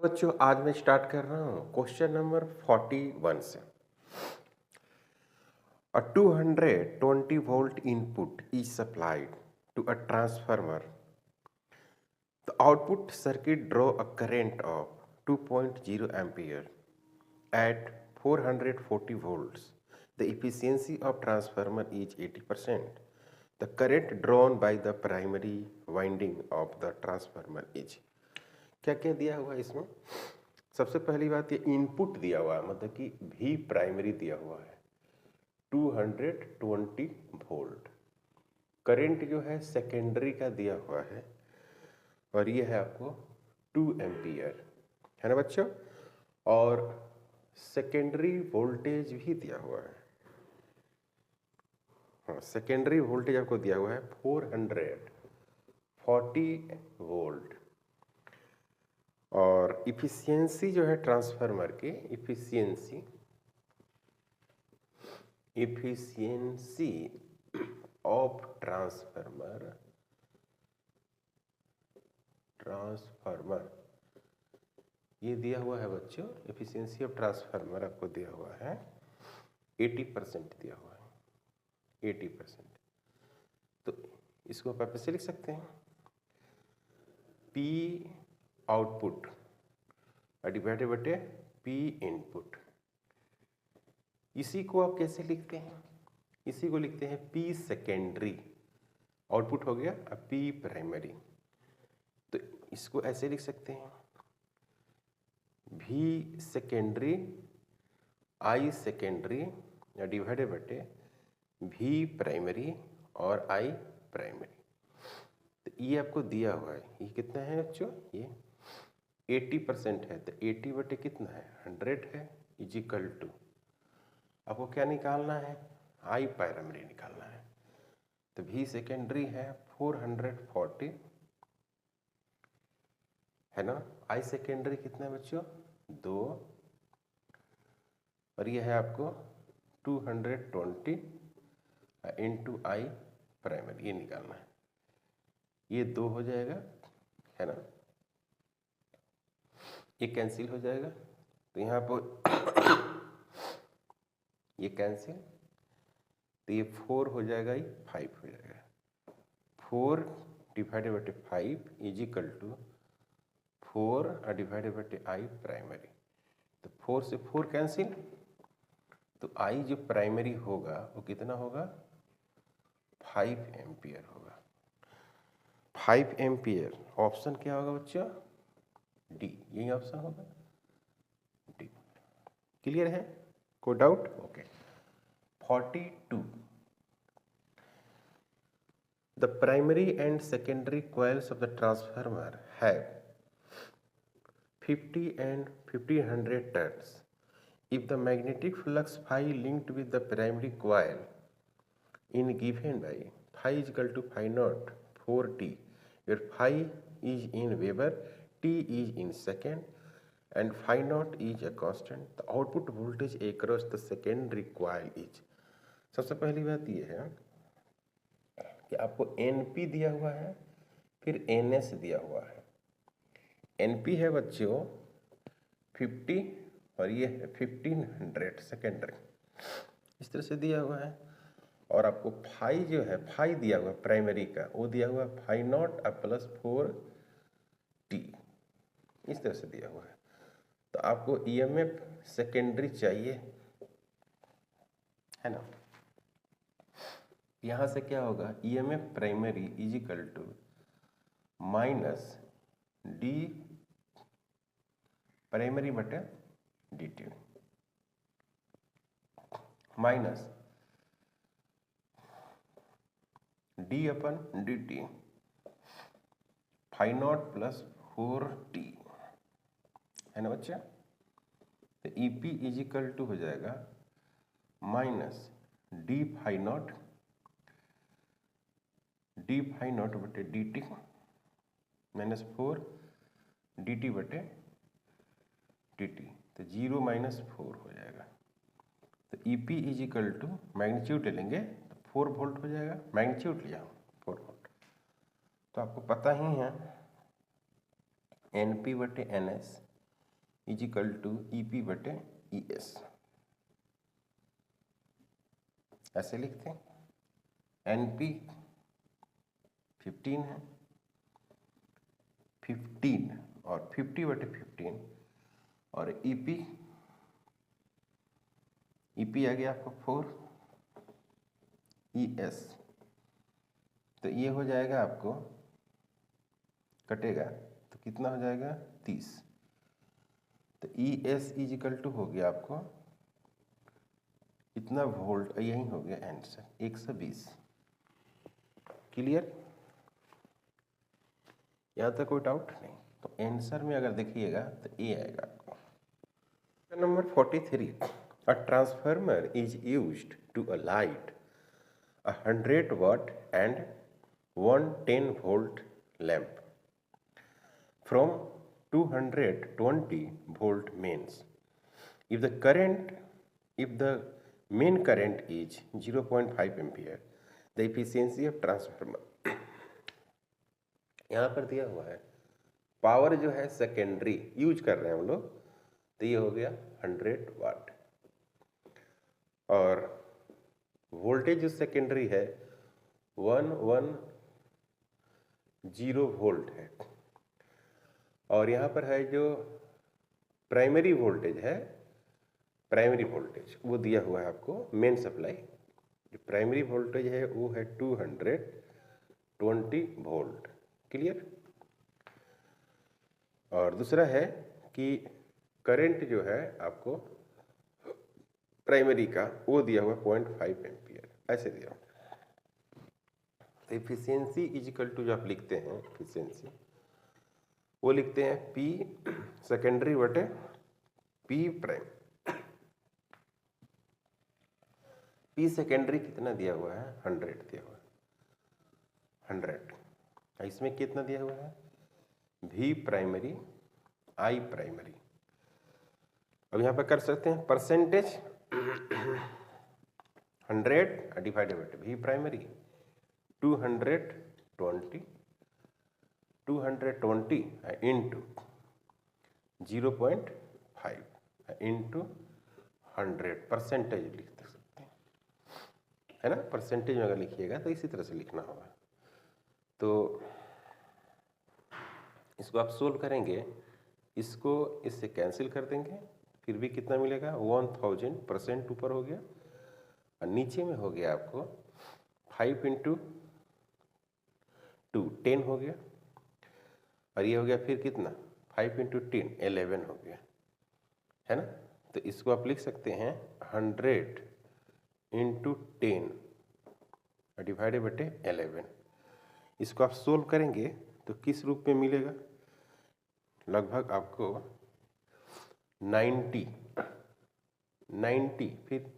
बच्चों आज मैं स्टार्ट कर रहा हूँ क्वेश्चन नंबर 41 से। A 220 volt input is supplied to a transformer. The output circuit draw a current of 2.0 ampere at 440 volts. The efficiency of transformer is 80%. The current drawn by the primary winding of the transformer is। क्या क्या दिया हुआ है इसमें? सबसे पहली बात, ये इनपुट दिया हुआ है, मतलब कि भी प्राइमरी दिया हुआ है 220 वोल्ट। करंट जो है सेकेंडरी का दिया हुआ है और ये है आपको 2 एम्पियर, है ना बच्चों। और सेकेंडरी वोल्टेज भी दिया हुआ है। हाँ, सेकेंडरी वोल्टेज आपको दिया हुआ है 440 वोल्ट। और इफिशियंसी जो है ट्रांसफार्मर की, इफिशियंसी ऑफ ट्रांसफार्मर ये दिया हुआ है बच्चों। इफिशियंसी ऑफ ट्रांसफार्मर आपको दिया हुआ है 80% दिया हुआ है, 80%। तो इसको आप ऐसे लिख सकते हैं, P आउटपुट डिवाइडेड बटे P इनपुट। इसी को आप कैसे लिखते हैं? इसी को लिखते हैं P सेकेंडरी, आउटपुट हो गया अब P प्राइमरी। तो इसको ऐसे लिख सकते हैं, V secondary I secondary divided बटे V प्राइमरी और I प्राइमरी। तो ये आपको दिया हुआ है, ये कितना है बच्चों? ये 80% है। तो 80 बटे कितना है? 100 है, इजिकल टू आपको क्या निकालना है? I प्राइमरी निकालना है। तो V सेकेंडरी है 440, है ना। I सेकेंडरी कितना है बच्चों? 2, और ये है आपको 220 इंटू I प्राइमरी, ये निकालना है। ये 2 हो जाएगा, है ना, ये कैंसिल हो जाएगा। तो यहाँ पर ये कैंसिल, तो ये 4 हो जाएगा, ये 5 हो जाएगा। 4 डिवाइडेड बटे 5 इजिकल टू 4 डिवाइडेड बटे I प्राइमरी। तो 4 से 4 कैंसिल, तो I जो प्राइमरी होगा वो कितना होगा? 5 एम्पियर होगा। 5 एम्पियर, ऑप्शन क्या होगा बच्चों? डी, यही ऑप्शन होगा, डी। क्लियर है? कोई doubt? Okay. 42, the primary and secondary coils of the transformer have 50 and 1500 turns. If the magnetic flux phi linked with the primary coil in given by phi is equal to phi naught 4t, where phi is in Weber, t is in second, and phi naught is a constant, the output voltage across the secondary coil is। सबसे पहली बात ये है कि आपको NP दिया हुआ है, फिर NS दिया हुआ है। NP है बच्चों 50 और ये है 1500 सेकेंडरी, इस तरह से दिया हुआ है। और आपको फाई जो है, फाई दिया हुआ प्राइमरी का, वो दिया हुआ फाई नॉट प्लस 4t, इस तरह से दिया हुआ है। तो आपको EMF सेकेंडरी चाहिए, है ना। यहां से क्या होगा? EMF primary is equal to minus D primary बटे dt, minus d upon dt, phi naught plus 4t, है ना बच्चा। तो EP इजिकल टू हो जाएगा माइनस डी फाई नॉट बटे dt माइनस 4 dt बटे dt, तो 0 माइनस 4 हो जाएगा। तो EP इजिकल टू मैग्नीट्यूड ले लेंगे तो 4 वोल्ट हो जाएगा, मैग्नीट्यूड लिया 4 वोल्ट। तो आपको पता ही है NP बटे NS is equal to E P बटे ई एस, ऐसे लिखते हैं। एन पी 15 है, 15 और 50 बटे 15 और ई पी आ गया आपको 4 ई एस, तो ये हो जाएगा आपको, कटेगा तो कितना हो जाएगा 30, तो E S is equal to हो गया आपको इतना वोल्ट, यही हो गया आंसर 120। क्लियर, यहाँ तक कोई डाउट नहीं। तो आंसर में अगर देखिएगा तो ए आएगा आपको। Number 43, a transformer is used to a light 100 watt and 110 volt lamp from 220 volt mains. If the main current is 0.5 ampere, the efficiency of transformer, यहाँ पर दिया हुआ है पावर जो है सेकेंडरी यूज कर रहे हैं हम लोग, तो ये हो गया 100 वाट और वोल्टेज जो सेकेंडरी है 110 वोल्ट है, और यहाँ पर है जो प्राइमरी वोल्टेज है, प्राइमरी वोल्टेज वो दिया हुआ है आपको मेन सप्लाई। जो प्राइमरी वोल्टेज है वो है 220 वोल्ट। क्लियर, और दूसरा है कि करंट जो है आपको प्राइमरी का वो दिया हुआ 0.5 एम्पियर, ऐसे दिया हुआ। एफिशिएंसी इज इक्वल टू जो आप लिखते हैं एफिशिएंसी, वो लिखते हैं पी सेकेंडरी बटे पी प्राइम। पी सेकेंडरी कितना दिया हुआ है 100 दिया हुआ है 100, इसमें कितना दिया हुआ है भी प्राइमरी आई प्राइमरी। अब यहाँ पर कर सकते हैं परसेंटेज 100 डिवाइडेड बाय भी प्राइमरी 220 इंटू 0.5 इंटू 100 परसेंटेज लिख सकते हैं, है ना। परसेंटेज में अगर लिखिएगा तो इसी तरह से लिखना होगा। तो इसको आप सोल्व करेंगे, इसको इससे कैंसिल कर देंगे, फिर भी कितना मिलेगा 1000% ऊपर हो गया, और नीचे में हो गया आपको 5 इंटू 2 10 हो गया, और ये हो गया फिर कितना 5 इंटू 10 11 हो गया, है ना। तो इसको आप लिख सकते हैं 100 इंटू 10 डिवाइडेड बटे 11। इसको आप सोल्व करेंगे तो किस रूप में मिलेगा, लगभग आपको 90 फिर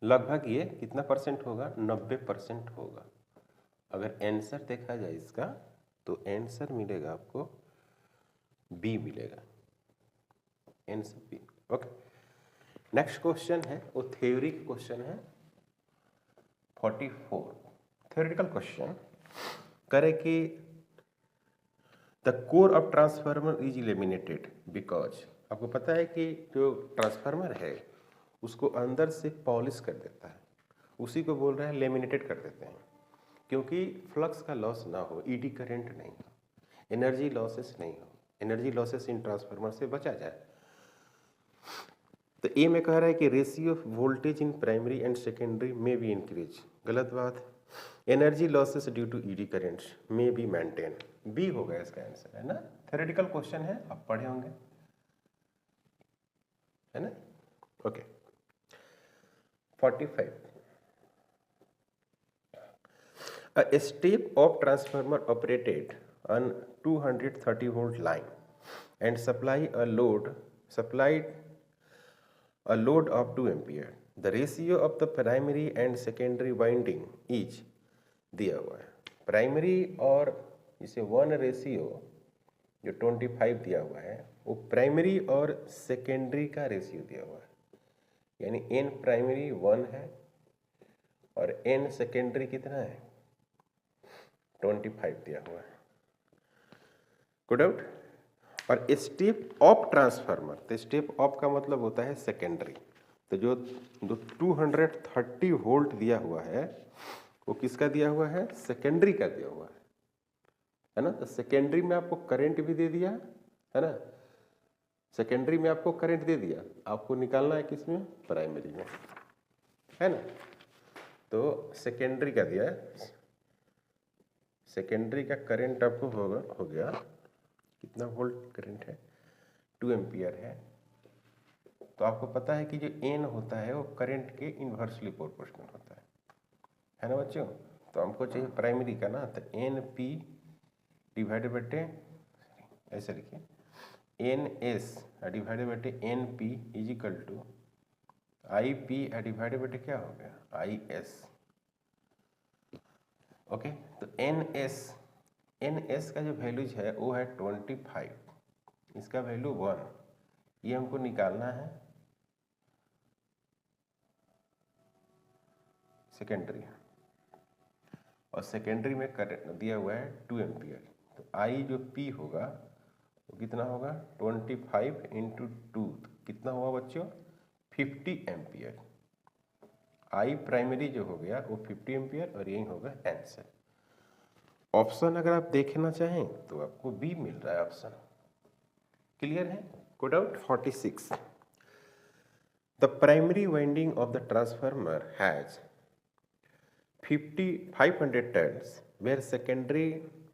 लगभग ये कितना परसेंट होगा 90% होगा। अगर आंसर देखा जाए इसका तो आंसर मिलेगा आपको बी मिलेगा, answer B. Okay, next question है वो थ्योरी क्वेश्चन है 44 थ्योरेटिकल क्वेश्चन करे कि the core of transformer is eliminated because, आपको पता है कि जो ट्रांसफार्मर है उसको अंदर से पॉलिश कर देता है, उसी को बोल रहे हैं लेमिनेटेड कर देते हैं, क्योंकि फ्लक्स का लॉस ना हो, ईडी करंट नहीं हो, एनर्जी लॉसेस नहीं हो, एनर्जी लॉसेस इन ट्रांसफार्मर से बचा जाए। तो ए में कह रहा है कि ratio of voltage in primary and secondary में बी इंक्रीज, गलत बात। Energy losses due to eddy currents में बी मेंटेन, बी होगा इसका आंसर, है ना। थ्योरेटिकल क्वेश्चन है, आप पढ़े होंगे। है ना। Okay 45 a step of transformer operated on 230 volt line and supplied a load of 2 ampere. The ratio of the primary and secondary winding is दिया हुआ है। प्राइमरी और इसे 1 रेशियो जो 25 दिया हुआ है वो प्राइमरी और सेकेंडरी का रेशियो दिया हुआ है, यानी n प्राइमरी 1 है और n सेकेंडरी कितना है 25 दिया हुआ है। Good out. और स्टेप ऑफ ट्रांसफार्मर, तो स्टेप ऑफ का मतलब होता है सेकेंडरी। तो जो 230 वोल्ट दिया हुआ है वो किसका दिया हुआ है, सेकेंडरी का दिया हुआ है ना। तो सेकेंडरी में आपको करंट भी दे दिया है ना, सेकेंडरी में आपको करंट दे दिया, आपको निकालना है किसमें, प्राइमरी में, है ना। तो सेकेंडरी का दिया है, सेकेंडरी का करंट आपको हो गया कितना वोल्ट करंट है, 2 एम्पियर है। तो आपको पता है कि जो एन होता है वो करंट के इन्वर्सली प्रोपोर्शनल होता है ना बच्चों। तो हमको चाहिए प्राइमरी का ना, तो एन पी डिवाइडेड बटे, ऐसे लिखिए एन एस डिवाइडेड बटे N P is equal to I P divided बटे क्या हो गया आई एस। ओके, तो एन एस का जो वैल्यूज है वो है 25, इसका वैल्यू 1, ये हमको निकालना है सेकेंडरी, और सेकेंडरी में करंट दिया हुआ है 2 एम्पियर। तो आई जो पी होगा वो कितना होगा 25 इंटू 2, कितना हुआ बच्चों 50 एम्पियर। आई प्राइमरी जो हो गया वो 50 एम्पियर और यही होगा आंसर। ऑप्शन अगर आप देखना चाहें तो आपको बी मिल रहा है ऑप्शन। क्लियर है। Good out. 46 the primary winding of the transformer has 500 turns where secondary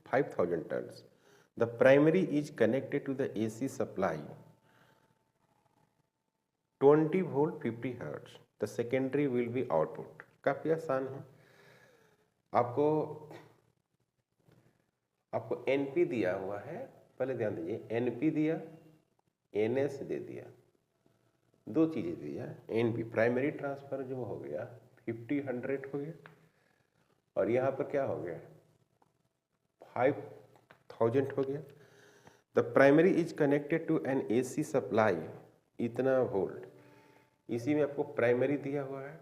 5000 turns. The primary is connected to the AC supply 20 volt 50 hertz. The secondary will be output. काफी आसान है। आपको NP दिया हुआ है, पहले ध्यान दीजिए NP दिया, NS दे दिया, दो चीजें दिया। NP प्राइमरी ट्रांसफर जो हो गया 50-100 हो गया, और यहाँ पर क्या हो गया 5000 हो गया। The primary is connected to an AC supply इतना वोल्ट, इसी में आपको प्राइमरी दिया हुआ है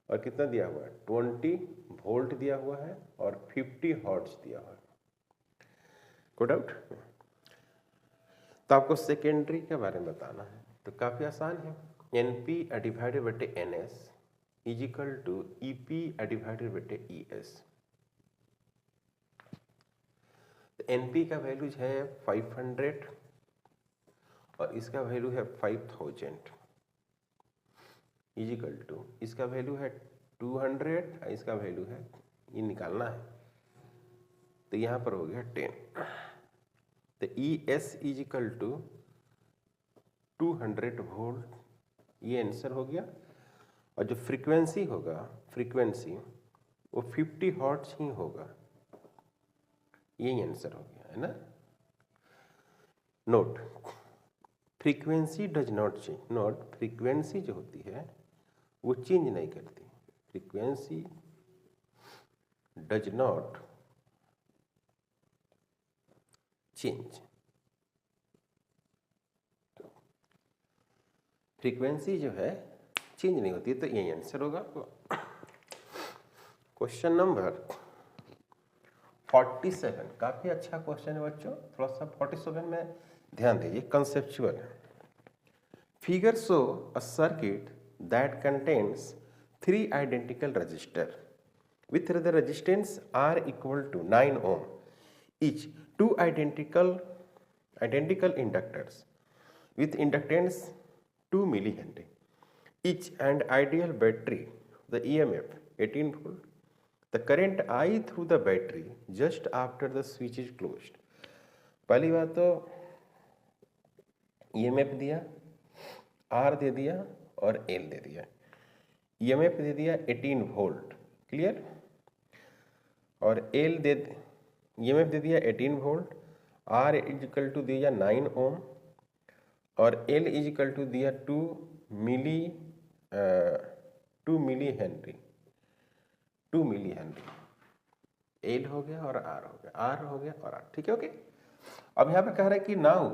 और कितना दिया हुआ है 20 वोल्ट दिया हुआ है और 50 हर्ट्ज दिया हुआ है। Good out. तो आपको सेकेंडरी के बारे में बताना है, तो काफी आसान है। NP डिवाइडेड बटे NS is equal to EP divided बटे ES। NP का वैल्यू है 500 और इसका वैल्यू है 5000 इज इक्वल टू, इसका वैल्यू है 200 और इसका वैल्यू है, ये निकालना है, तो यहाँ पर हो गया 10। तो ES is equal to 200 volt, ये आंसर हो गया। और जो फ्रीक्वेंसी होगा, फ्रीक्वेंसी वो 50 हर्ट्ज ही होगा, यही आंसर हो गया, है ना। Note, frequency does not change. Note, frequency जो होती है वो चेंज नहीं करती, frequency does not change. Frequency जो है चेंज नहीं होती, तो यही आंसर होगा। क्वेश्चन नंबर 47 काफी अच्छा क्वेश्चन है बच्चों, थोड़ा सा 47 में ध्यान दीजिए, कंसेप्चुअल है। Figure show a circuit that contains 3 identical register with the resistance are equal to 9 ohm each, 2 identical inductors with inductance 2 millihenry each, and ideal battery, the EMF 18 volt, the current I through the battery just after the switch is closed। पहली बात तो EMF दिया are they दिया और L दे दिया, EMF दे दिया 18 volt, clear, और एल दे ईएमएफ दे दिया 18 volt, R is equal to दिया 9 ओम और एल इज इक्वल टू दिया 2 milli henry, 2 milli henry. L हो गया और आर हो गया, आर हो गया और आर, ठीक है, ओके। अब यहाँ पे कह रहा है कि नाउ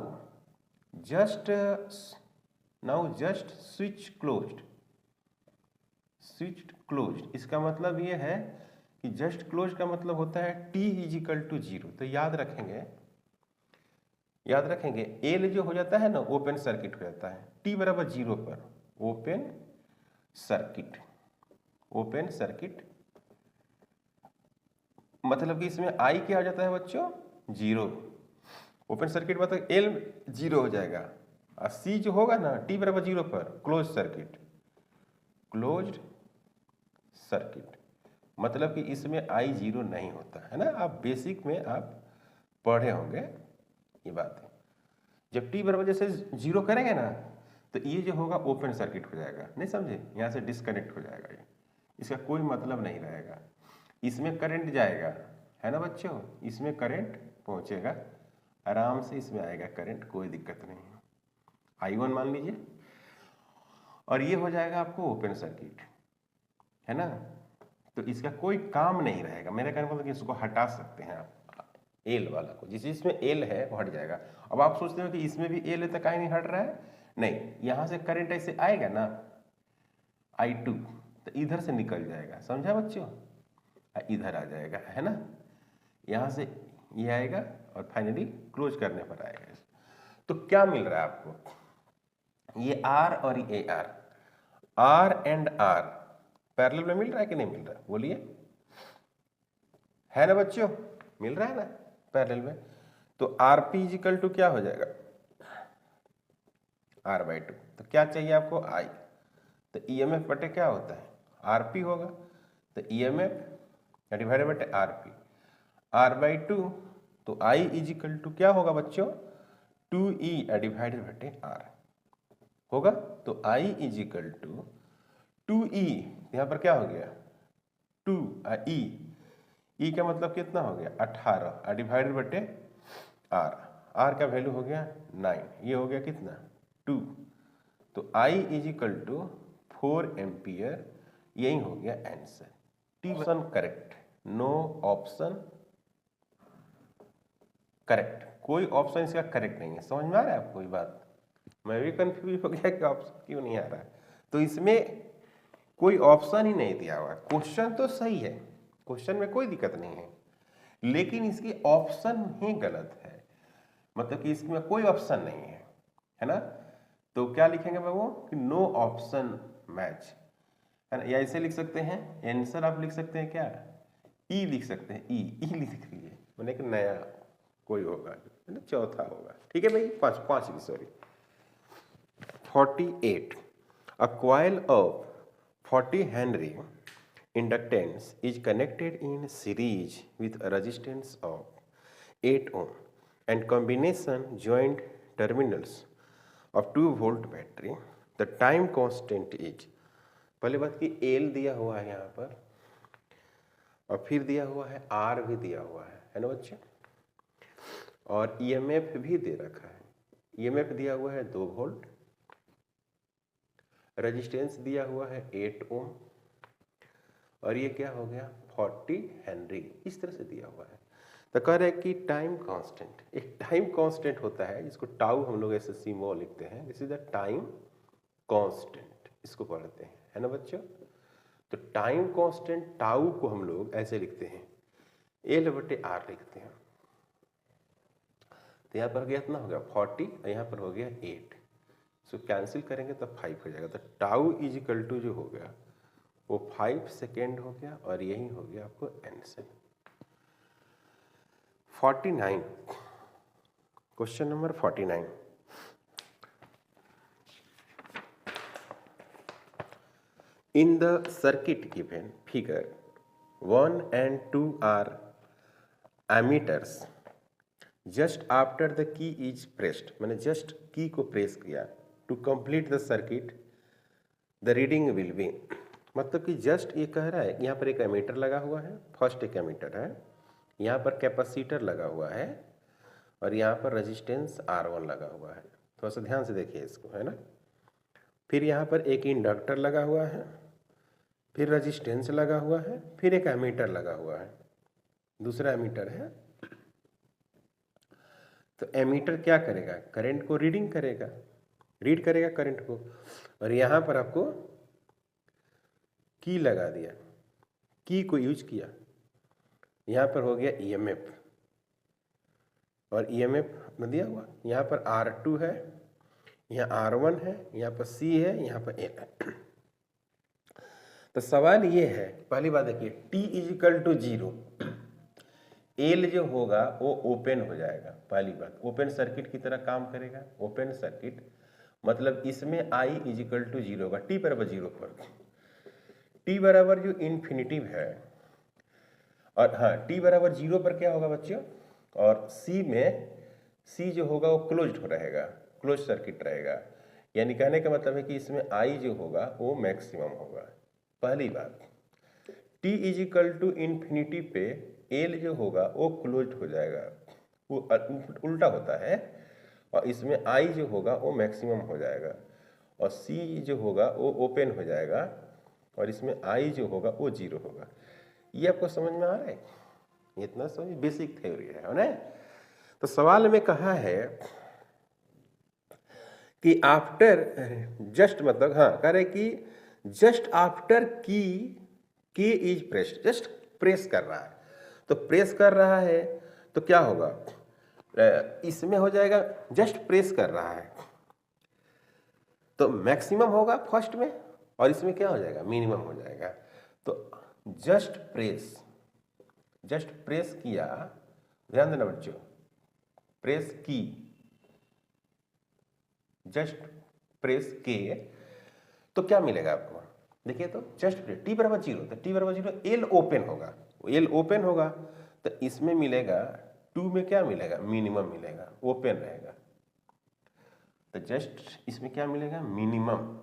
जस्ट स्विच क्लोज्ड, इसका मतलब ये है कि जस्ट क्लोज का मतलब होता है टी इज इक्वल टू 0। तो याद रखेंगे एल जो हो जाता है ना ओपन सर्किट हो जाता है, टी बराबर 0 पर ओपन सर्किट मतलब कि इसमें आई क्या हो जाता है बच्चों, 0। ओपन सर्किट मतलब एल 0 हो जाएगा और सी जो होगा ना टी बराबर 0 पर क्लोज्ड सर्किट मतलब कि इसमें आई 0 नहीं होता है ना। आप बेसिक में आप पढ़े होंगे ये बात है। जब टी बराबर जैसे 0 करेंगे ना तो ये जो होगा ओपन सर्किट हो जाएगा, नहीं समझे, यहाँ से डिस्कनेक्ट हो जाएगा, ये इसका कोई मतलब नहीं रहेगा। इसमें करंट जाएगा, है ना बच्चों, इसमें करंट पहुंचेगा आराम से, इसमें आएगा करंट, कोई दिक्कत नहीं है। I1 मान लीजिए और ये हो जाएगा आपको ओपन सर्किट, है ना। तो इसका कोई काम नहीं रहेगा। मेरा कहने का मतलब कि इसको हटा सकते हैं आप, एल वाला को, जिसमें एल है वो हट जाएगा। अब आप सोचते हो कि इसमें भी एल है तो काहे नहीं हट रहा है, नहीं, यहां से करंट ऐसे आएगा ना I2 तो इधर से निकल जाएगा, समझा बच्चों, इधर आ जाएगा, है ना, यहां से ये आएगा और फाइनली क्लोज करने पर आएगा। तो क्या मिल रहा है आपको, ये आर और ये आर एंड आर पैरेलल में मिल रहा है कि नहीं मिल रहा है, बोलिए, है ना बच्चों, मिल रहा है ना पैरेलल में। तो आरपी इजिकल टू क्या हो जाएगा, R/2। तो क्या चाहिए आपको, आई, तो ईएमएफ बटे क्या होता है, आरपी होगा, तो ईएमएफ डिवाइडेड बटे आरपी, R/2, तो आई इजिकल टू क्या होगा बच्चों, 2E डिवाइडेड बटे आर होगा। तो आई इजिकल टू 2E, यहाँ पर क्या हो गया 2E, ई का मतलब कितना हो गया 18 डिवाइडेड बटे आर, आर का वैल्यू हो गया 9, ये हो गया कितना 2। तो आई इजिकल टू 4 एम्पियर, यही हो गया answer. T option correct, no option correct, कोई ऑप्शन इसका करेक्ट नहीं है। समझ में आ रहा है आपको ये बात, मैं भी कंफ्यूज हो गया कि ऑप्शन क्यों नहीं आ रहा है। तो इसमें कोई ऑप्शन ही नहीं दिया हुआ, क्वेश्चन तो सही है, क्वेश्चन में कोई दिक्कत नहीं है, लेकिन इसकी ऑप्शन ही गलत है, मतलब कि इसमें कोई ऑप्शन नहीं है, है ना। तो क्या लिखेंगे बाबू कि नो ऑप्शन मैच, है ना, या ऐसे लिख सकते हैं, आंसर आप लिख सकते हैं क्या, ई लिख सकते हैं, ई लिख लीजिए, मैंने कि नया कोई होगा, है ना, चौथा होगा, ठीक है भाई, पांच sorry. 48, a coil of 40 Henry inductance is connected in series with a resistance of 8 ohm and combination joint terminals of 2 volt battery. The time constant is, पहले बात की L दिया हुआ है यहाँ पर और फिर दिया हुआ है R भी दिया हुआ है ना बच्चे, और EMF भी दे रखा है, EMF दिया हुआ है 2 वोल्ट, रेजिस्टेंस दिया हुआ है 8 ओम और ये क्या हो गया 40 हेनरी, इस तरह से दिया हुआ है। तो कह रहे हैं कि टाइम कांस्टेंट, एक टाइम कांस्टेंट होता है जिसको टाउ हम लोग ऐसे सिंबल लिखते हैं, this is the time constant, इसको पढ़ते हैं, है ना बच्चों। तो टाइम कांस्टेंट टाउ को हम लोग ऐसे लिखते हैं, L बटे R लिखते हैं। तो यहाँ पर कितना हो गया 40 और यहाँ पर हो गया 8, सो कैंसिल करेंगे तो 5 हो जाएगा। तो टाउ इजिकल टू जो हो गया वो 5 सेकेंड हो गया और यही हो गया आपको answer. 49, question number 49, in the circuit given figure 1 and 2 are ammeters, just after the key is pressed, मैंने जस्ट की को प्रेस किया to complete the circuit the reading will be, मतलब कि जस्ट ये कह रहा है यहाँ पर एक एमीटर लगा हुआ है, फर्स्ट एक एमीटर है, यहाँ पर कैपेसिटर लगा हुआ है और यहाँ पर रेजिस्टेंस R1 लगा हुआ है। थोड़ा सा ध्यान से देखिए इसको, है ना। फिर यहाँ पर एक इंडक्टर लगा हुआ है, फिर रेजिस्टेंस लगा हुआ है, फिर एक एमीटर लगा हुआ है, दूसरा एमीटर है। तो एमीटर क्या करेगा, करंट को रीडिंग करेगा, रीड करेगा करंट को। और यहाँ पर आपको की लगा दिया, की को यूज किया, यहाँ पर हो गया ईएमएफ और ईएमएफ में दिया हुआ, यहाँ पर R2 है, यहाँ R1 है, यहाँ पर C है, यहाँ पर L है। तो सवाल ये है, पहली बात देखिए, T इजिकल टू 0, L जो होगा वो ओपन हो जाएगा। पहली बात, ओपन सर्किट की तरह काम करेगा। ओपन सर्किट मतलब इसमें I इजिकल टू 0 होगा, T बराबर 0 पर। T बराबर जो इन्फिनिटिव है, और हाँ T बराबर 0 पर क्या होगा बच्चों, और C में C जो होगा वो क्लोज्ड हो रहेगा, क्लोज सर्किट रहेगा। यानी कहने का मतलब है कि इसमें I जो होगा वो मैक्सिमम होगा। पहली बात, T इजिकल टू इन्फिनिटी पे L जो होगा वो क्लोज्ड हो जाएगा, वो उल्टा होता है, और इसमें I जो होगा वो मैक्सिमम हो जाएगा, और C जो होगा वो ओपन हो जाएगा, और इसमें I जो होगा वो 0 होगा। ये आपको समझ में आ रहा है? इतना समझ, बेसिक थ्योरी है ना। तो सवाल में कहा है कि आफ्टर जस्ट, मतलब हाँ कह रहे कि जस्ट आफ्टर की इज प्रेस्ड, जस्ट प्रेस कर रहा है। तो प्रेस कर रहा है तो क्या होगा, इसमें हो जाएगा जस्ट प्रेस कर रहा है तो मैक्सिमम होगा फर्स्ट में, और इसमें क्या हो जाएगा, मिनिमम हो जाएगा। तो जस्ट प्रेस किया, ध्यान देना बच्चों, प्रेस की, जस्ट प्रेस के, तो क्या मिलेगा आपको, देखिए तो जस्ट प्रेस, टी बराबर 0, तो टी बराबर 0, एल ओपन होगा, एल ओपन होगा तो इसमें मिलेगा 2 में क्या मिलेगा, मिनिमम मिलेगा, ओपन रहेगा। तो जस्ट इसमें क्या मिलेगा, मिनिमम।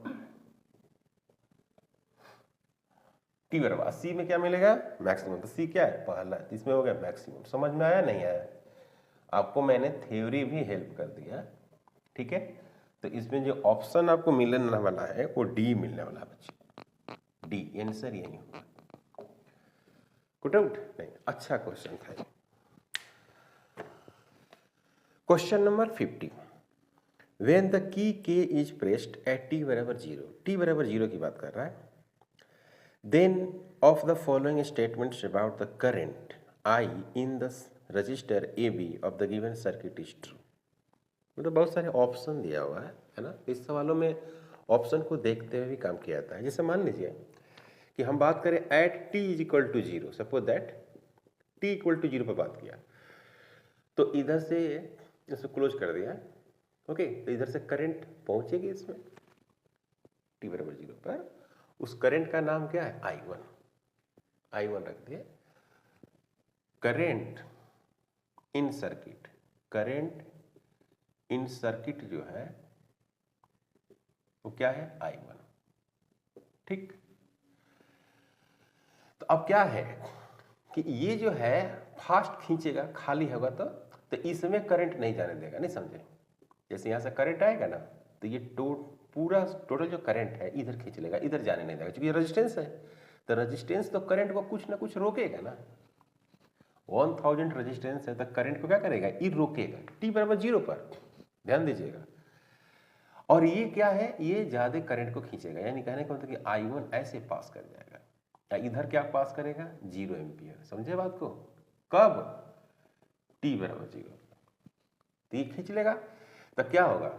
टी बराबर सी में क्या मिलेगा, मैक्सिमम। तो सी क्या है, पहला, तो इसमें हो गया मैक्सिमम। समझ में आया नहीं आया? आपको मैंने थ्योरी भी हेल्प कर दिया, ठीक है। तो इसमें जो ऑप्शन आपको मिलने वाला है वो डी मिलने वाला है बच्चे, डी आंसर यही होगा। कुछ डाउट नहीं? अच्छा क्वेश्चन था। Question number 50, when the key के इज प्रेस्ड एट टी बराबर 0, टी बराबर 0 की बात कर रहा है, then of the following statements about the current I in the resistor AB of the given circuit is true। मतलब बहुत सारे ऑप्शन दिया हुआ है ना। इस सवालों में ऑप्शन को देखते हुए भी काम किया जाता है। जैसे मान लीजिए कि हम बात करें at T is equal to 0, suppose that T equal to 0 पर बात किया, तो इधर से इसको क्लोज कर दिया, ओके। तो इधर से करंट पहुंचेगी इसमें टी बराबर 0 पर, उस करंट का नाम क्या है, I1 रख दिए। Current in circuit, current in circuit जो है वो क्या है, I1, ठीक। तो अब क्या है कि ये जो है फास्ट खींचेगा, खाली होगा तो इसमें करंट नहीं जाने देगा, नहीं समझे। जैसे यहां से करंट आएगा ना, तो ये पूरा टोटल जो करंट है इधर खींच लेगा, इधर जाने नहीं देगा, क्योंकि ये रेजिस्टेंस है। तो रेजिस्टेंस तो करंट को कुछ ना कुछ रोकेगा ना। 1000 रेजिस्टेंस है तो करंट को क्या करेगा, ये रोकेगा टी बराबर 0 पर, ध्यान दीजिएगा। और ये क्या है, ये ज्यादा करंट को खींचेगा, यानी कहने का मतलब कि I1 ऐसे पास कर जाएगा, या इधर क्या पास करेगा, 0 एम्पियर। समझे बात को? कब, टी बराबर 0, तो ये खींच लेगा। तो क्या होगा,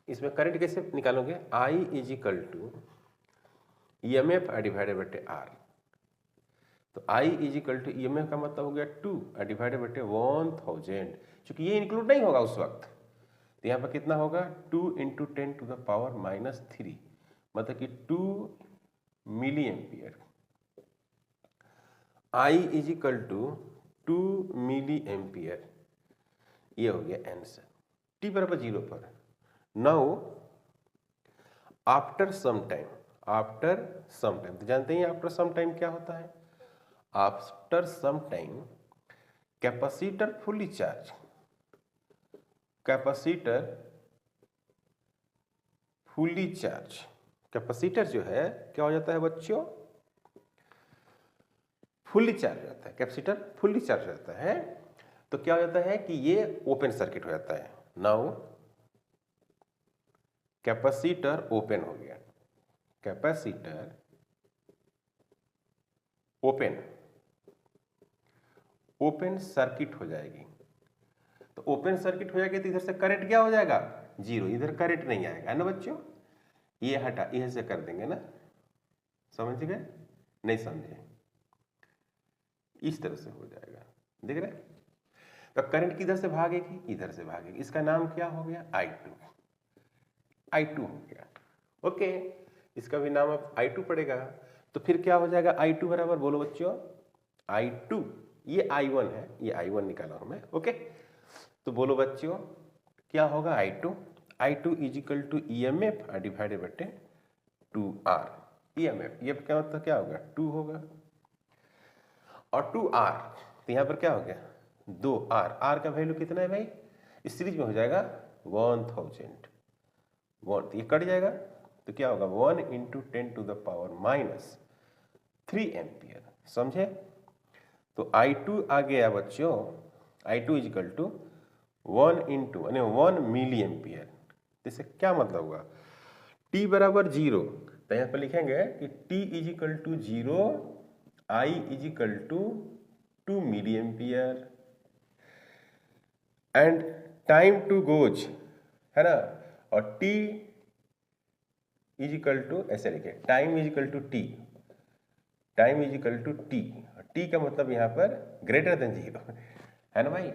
इसमें करंट कैसे निकालोगे, I is equal to EMF divided by R। तो I is equal to EMF का मतलब हो गया 2 डिवाइडेड बाय 1000, क्योंकि ये इंक्लूड नहीं होगा उस वक्त, तो यहाँ पर कितना होगा, 2 × 10⁻³ मतलब कि 2 milli ampere. I is equal to 2 milli ampere, ये हो गया आंसर टी बराबर 0 पर। Now after some time, after some time तो जानते हैं आफ्टर सम टाइम क्या होता है। After some time capacitor fully charge, capacitor fully charge, capacitor जो है क्या हो जाता है बच्चों, फुल्ली चार्ज हो जाता है, कैपेसिटर फुल्ली चार्ज हो जाता है। तो क्या हो जाता है कि ये ओपन सर्किट हो जाता है। नाउ कैपेसिटर ओपन हो गया, कैपेसिटर ओपन, ओपन सर्किट हो जाएगी। तो ओपन सर्किट हो जाएगी तो इधर से करंट क्या हो जाएगा, जीरो, इधर करंट नहीं आएगा, है ना बच्चों। ये हटा, इधर से कर देंगे ना, समझ गए, नहीं समझे, इस तरह से हो जाएगा, देख रहे। तो करंट किधर से भागेगी, इधर से भागेगी, इसका नाम क्या हो गया, I2, I2 हो गया। ओके, इसका भी नाम अब I2 पड़ेगा। तो फिर क्या हो जाएगा, I2 बराबर, बोलो बच्चों, I2, ये I1 है, ये I1 निकाला हूं मैं। ओके, तो बोलो बच्चों क्या होगा, I2 is equal to EMF divided बटे 2R। EMF ये क्या मतलब क्या होगा, 2 होगा, और 2R, तो यहाँ पर क्या हो गया, 2R, R का वैल्यू कितना है भाई, इस सीरीज में हो जाएगा 1000 वॉट, ये कट जाएगा तो क्या होगा 1 × 10⁻³ एम्पियर, समझे। तो I2 आ गया बच्चों, I2 is equal to 1 milli ampere. इससे क्या मतलब हुआ, T बराबर 0, तो यहाँ पर लिखेंगे कि T is equal to 0, I is equal to 2 milli ampere, and time to goes, है ना, और T इज इक्वल टू, ऐसे लिखे, time is equal to T, time is equal to T, T का मतलब यहाँ पर ग्रेटर देन 0, है ना भाई,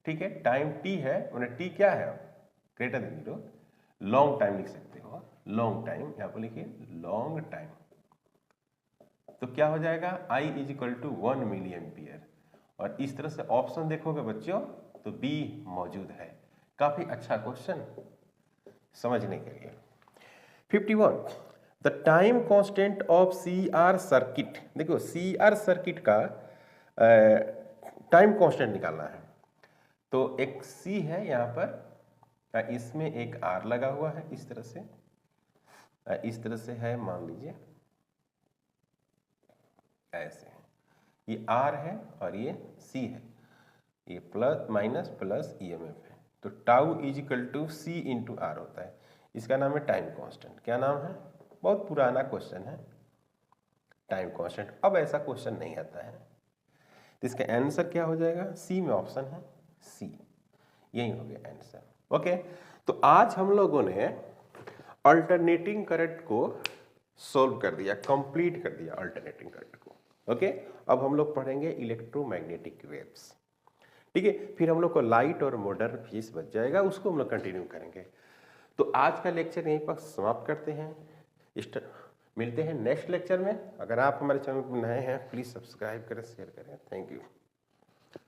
ठीक है। टाइम T है, उन्हें T क्या है, ग्रेटर देन 0, लॉन्ग टाइम लिख सकते हो, लॉन्ग टाइम, यहाँ पर लिखिए लॉन्ग टाइम। तो क्या हो जाएगा, I is equal to 1 milli ampere, और इस तरह से ऑप्शन देखोगे बच्चों तो B मौजूद है। काफी अच्छा क्वेश्चन समझने के लिए। 51, the time constant of CR circuit, देखो CR सर्किट का टाइम कांस्टेंट निकालना है। तो एक C है यहाँ पर, इसमें एक R लगा हुआ है, इस तरह से है, मान लीजिए ऐसे, ये R है और ये C है, ये प्लस माइनस प्लस EMF है। तो tau is equal to C × R होता है, इसका नाम है टाइम कांस्टेंट। क्या नाम है, बहुत पुराना क्वेश्चन है, टाइम कांस्टेंट। अब ऐसा क्वेश्चन नहीं आता है, तो इसका आंसर क्या हो जाएगा, C में ऑप्शन है C, यही हो गया आंसर। ओके, तो आज हम लोगों ने अल्टरनेटिंग करंट को सोल्व कर दिया, कंप्लीट कर दिया अल्टरनेटिंग करंट को। ओके, अब हम लोग पढ़ेंगे इलेक्ट्रोमैग्नेटिक वेव्स, ठीक है। फिर हम लोग को लाइट और मॉडर्न फिजिक्स बच जाएगा, उसको हम लोग कंटिन्यू करेंगे। तो आज का लेक्चर यहीं पर समाप्त करते हैं, मिलते हैं नेक्स्ट लेक्चर में। अगर आप हमारे चैनल पर नए हैं प्लीज़ सब्सक्राइब करें, शेयर करें। Thank you.